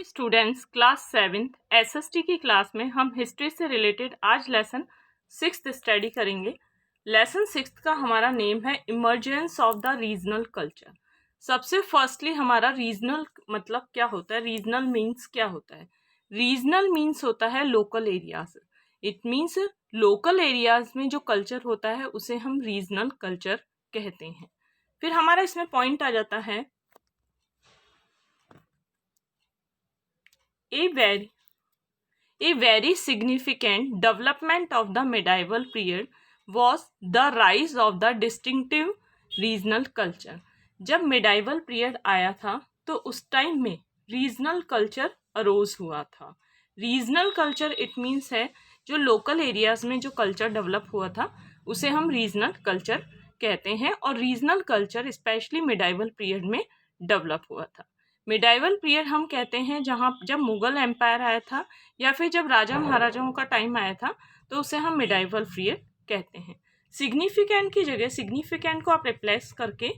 Students, class 7th SST की class में हम हिस्ट्री से रिलेटेड आज लेसन 6th स्टडी करेंगे। लेसन 6th का हमारा नेम है emergence of the regional culture. सबसे फर्स्टली हमारा रीजनल मतलब क्या होता है, रीजनल मीन्स क्या होता है। रीजनल मीन्स होता है local areas. It means local areas में जो कल्चर होता है उसे हम रीजनल कल्चर कहते हैं। फिर हमारा इसमें पॉइंट आ जाता है A very significant development of the medieval period was the rise of the distinctive regional culture। जब medieval period आया था तो उस टाइम में regional culture अरोज हुआ था। regional culture it means है जो local areas में जो culture develop हुआ था उसे हम regional culture कहते हैं, और regional culture especially medieval period में develop हुआ था। मिडाइवल पीरियड हम कहते हैं जहाँ जब मुगल एम्पायर आया था या फिर जब राजा महाराजाओं का टाइम आया था तो उसे हम मिडाइवल पीरियड कहते हैं। सिग्निफिकेंट की जगह सिग्निफिकेंट को आप रिप्लेस करके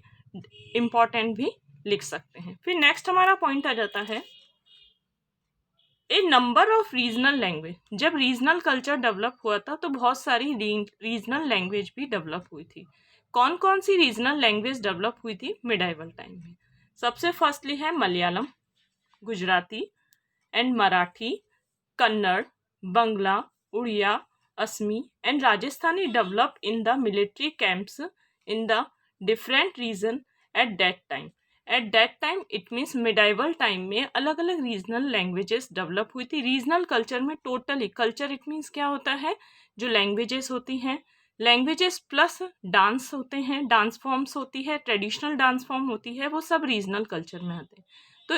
इम्पोर्टेंट भी लिख सकते हैं। फिर नेक्स्ट हमारा पॉइंट आ जाता है ए नंबर ऑफ रीजनल लैंग्वेज। जब रीजनल कल्चर डेवलप हुआ था तो बहुत सारी रीजनल लैंग्वेज भी डेवलप हुई थी। कौन कौन सी रीजनल लैंग्वेज डेवलप हुई थी मिडाइवल टाइम में? सबसे फर्स्टली है Malayalam, Gujarati and Marathi, Kannada, Bangla, Oriya, Assami and Rajasthani develop in the military camps in the different region at that time. At that time it means medieval time में अलग अलग रीजनल लैंग्वेजेस डेवलप हुई थी। रीजनल कल्चर में टोटली कल्चर इट मीन्स क्या होता है, जो लैंग्वेजेस होती हैं, लैंग्वेजेस प्लस डांस होते हैं, डांस फॉर्म्स होती है, ट्रेडिशनल डांस फॉर्म होती है, वो सब रीजनल कल्चर में आते हैं। तो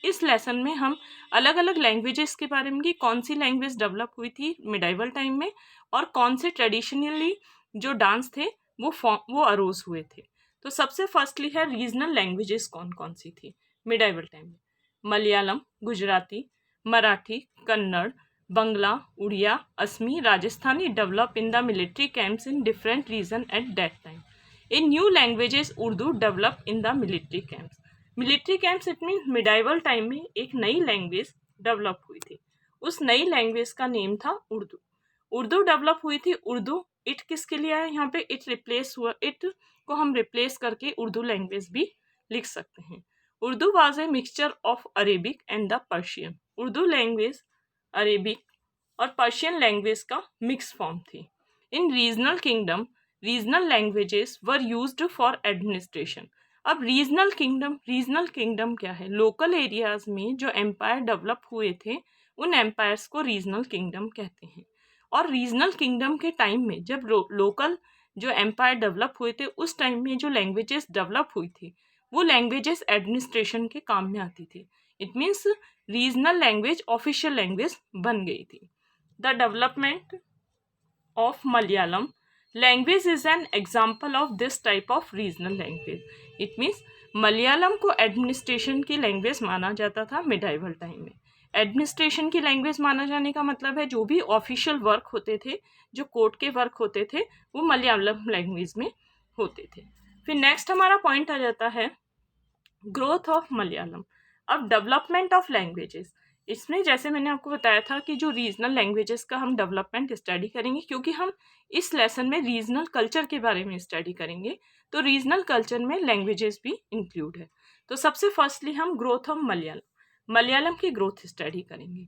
इस लेसन में हम अलग अलग लैंग्वेजेस के बारे में कि कौन सी लैंग्वेज डेवलप हुई थी मिडाइवल टाइम में और कौन से ट्रेडिशनली जो डांस थे वो अरोज हुए थे। तो सबसे फर्स्टली है रीजनल लैंग्वेजेस कौन कौन सी थी मिडाइवल टाइम में। Malayalam, Gujarati, Marathi, Kannada, Bangla, Oriya, Assamese, Rajasthani develop in the military camps in different region at that time. In new languages Urdu develop in the military camps. Military camps it mean medieval time में एक नई लैंग्वेज डेवलप हुई थी। उस नई लैंग्वेज का नेम था उर्दू। उर्दू डेवलप हुई थी। उर्दू इट किसके लिए आया यहाँ पे, इट रिप्लेस हुआ, इट को हम रिप्लेस करके उर्दू लैंग्वेज भी लिख सकते हैं। Urdu was a mixture of Arabic and the Persian. Urdu language Arabic और पर्शियन लैंग्वेज का मिक्स फॉर्म थी। In regional kingdom regional languages were used for administration. अब रीजनल किंगडम क्या है? लोकल एरियाज में जो एम्पायर डेवलप हुए थे उन एम्पायर्स को रीजनल किंगडम कहते हैं। और रीजनल किंगडम के टाइम में जब लोकल जो एम्पायर डेवलप हुए थे उस टाइम में जो लैंग्वेजेस डेवलप हुई थी वो लैंग्वेजेस एडमिनिस्ट्रेशन के काम में आती थी। It means regional language official language बन गई थी। The development of Malayalam language is an example of this type of regional language. It means Malayalam को एडमिनिस्ट्रेशन की लैंग्वेज माना जाता था मिडाइवल टाइम में। एडमिनिस्ट्रेशन की लैंग्वेज माना जाने का मतलब है जो भी ऑफिशियल वर्क होते थे, जो कोर्ट के वर्क होते थे, वो मलयालम लैंग्वेज में होते थे। फिर नेक्स्ट हमारा पॉइंट आ जाता है ग्रोथ ऑफ मलयालम। अब डेवलपमेंट ऑफ लैंग्वेजेस, इसमें जैसे मैंने आपको बताया था कि जो रीजनल लैंग्वेजेस का हम डेवलपमेंट स्टडी करेंगे, क्योंकि हम इस लेसन में रीजनल कल्चर के बारे में स्टडी करेंगे तो रीजनल कल्चर में लैंग्वेजेस भी इंक्लूड है। तो सबसे फर्स्टली हम ग्रोथ ऑफ मलयालम की ग्रोथ स्टडी करेंगे।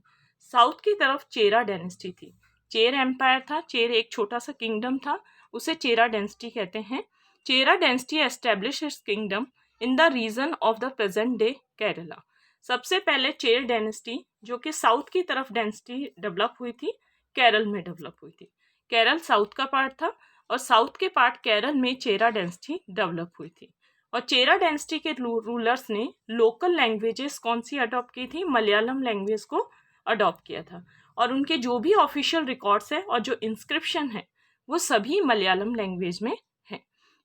साउथ की तरफ चेरा डायनेस्टी थी। चेर एम्पायर था। चेर एक छोटा सा किंगडम था, उसे चेरा डायनेस्टी कहते हैं। Chera dynasty establish its kingdom in the region of the present day Kerala. सबसे पहले चेर डायनेस्टी जो कि साउथ की तरफ डायनेस्टी डेवलप हुई थी, केरल में डेवलप हुई थी। केरल साउथ का पार्ट था और साउथ के पार्ट केरल में चेरा डायनेस्टी डेवलप हुई थी। और चेरा डायनेस्टी के रूलर्स ने लोकल लैंग्वेजेस कौन सी अडॉप्ट की थी? मलयालम लैंग्वेज को अडॉप्ट किया था। और उनके जो भी ऑफिशियल रिकॉर्ड्स है और जो इंस्क्रिप्शन है वो सभी मलयालम लैंग्वेज में है।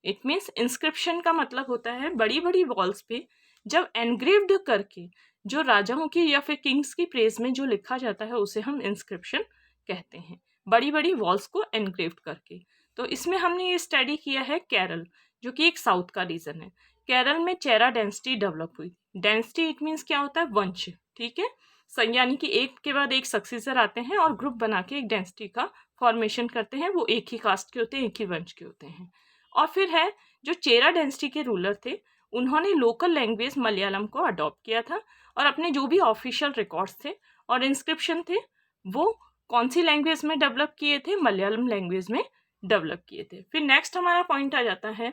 इट मीन्स इंस्क्रिप्शन का मतलब होता है बड़ी बड़ी वॉल्स पे जब एनग्रेव्ड करके जो राजाओं की या फिर किंग्स की प्रेज में जो लिखा जाता है उसे हम इंस्क्रिप्शन कहते हैं, बड़ी बड़ी वॉल्स को एनग्रेव्ड करके। तो इसमें हमने ये स्टडी किया है केरल, जो कि एक साउथ का रीजन है। केरल में चेरा डायनेस्टी डेवलप हुई। डेंसिटी इट मीन्स क्या होता है, वंश, ठीक है, यानी कि एक के बाद एक सक्सेसर आते हैं और ग्रुप बना के एक डेंसिटी का फॉर्मेशन करते हैं, वो एक ही कास्ट के होते हैं, एक ही वंश के होते हैं। और फिर है जो चेरा डेंसिटी के रूलर थे, उन्होंने लोकल लैंग्वेज मलयालम को अडॉप्ट किया था और अपने जो भी ऑफिशियल रिकॉर्ड्स थे और इंस्क्रिप्शन थे वो कौन सी लैंग्वेज में डेवलप किए थे, मलयालम लैंग्वेज में डेवलप किए थे। फिर नेक्स्ट हमारा पॉइंट आ जाता है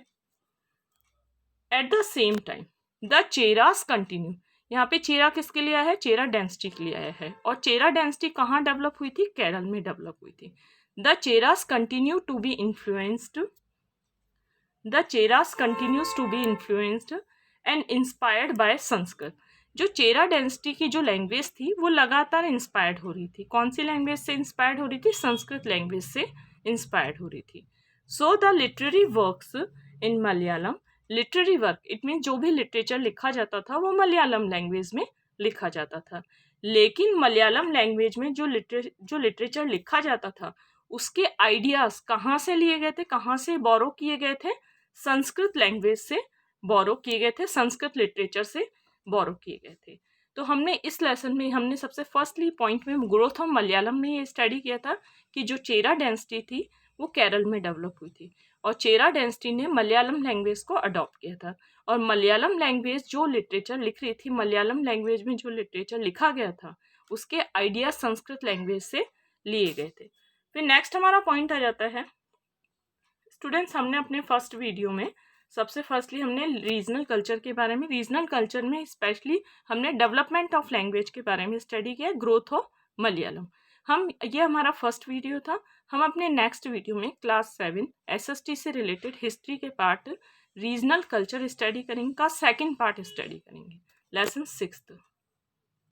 at the same time the Cheras continue. यहाँ पे चेरा किसके लिए आया है, चेरा डेंसिटी के लिए आया है, और चेरा डेंसिटी कहाँ डेवलप हुई थी, केरल में डेवलप हुई थी। The Cheras continue to be influenced the Cheras continues to be influenced and inspired by Sanskrit. जो चेरा डेंसिटी की जो लैंग्वेज थी वो लगातार इंस्पायर्ड हो रही थी, कौन सी लैंग्वेज से इंस्पायर्ड हो रही थी, संस्कृत लैंग्वेज से इंस्पायर्ड हो रही थी। So the literary works in Malayalam, literary work it mean जो भी लिटरेचर लिखा जाता था वो मलयालम लैंग्वेज में लिखा जाता था, लेकिन मलयालम लैंग्वेज में जो लिटरेचर लिखा जाता था उसके आइडियाज कहाँ से लिए गए थे, कहाँ से बोरो किए गए थे, संस्कृत लैंग्वेज से बोरो किए गए थे, संस्कृत लिटरेचर से बोरो किए गए थे। तो हमने इस लेसन में हमने सबसे फर्स्टली पॉइंट में ग्रोथ ऑफ मलयालम में ये स्टडी किया था कि जो चेरा डेंसिटी थी वो केरल में डेवलप हुई थी और चेरा डेंसिटी ने मलयालम लैंग्वेज को अडॉप्ट किया था, और मलयालम लैंग्वेज जो लिटरेचर लिख रही थी, मलयालम लैंग्वेज में जो लिटरेचर लिखा गया था उसके आइडिया संस्कृत लैंग्वेज से लिए गए थे। फिर नेक्स्ट हमारा पॉइंट आ जाता है स्टूडेंट्स, हमने अपने फर्स्ट वीडियो में सबसे फर्स्टली हमने रीजनल कल्चर के बारे में, रीजनल कल्चर में स्पेशली हमने डेवलपमेंट ऑफ लैंग्वेज के बारे में स्टडी किया, ग्रोथ ऑफ मलयालम। ये हमारा फर्स्ट वीडियो था। हम अपने नेक्स्ट वीडियो में क्लास 7 SST से रिलेटेड हिस्ट्री के पार्ट रीजनल कल्चर स्टडी करेंगे का सेकेंड पार्ट स्टडी करेंगे, लेसन 6।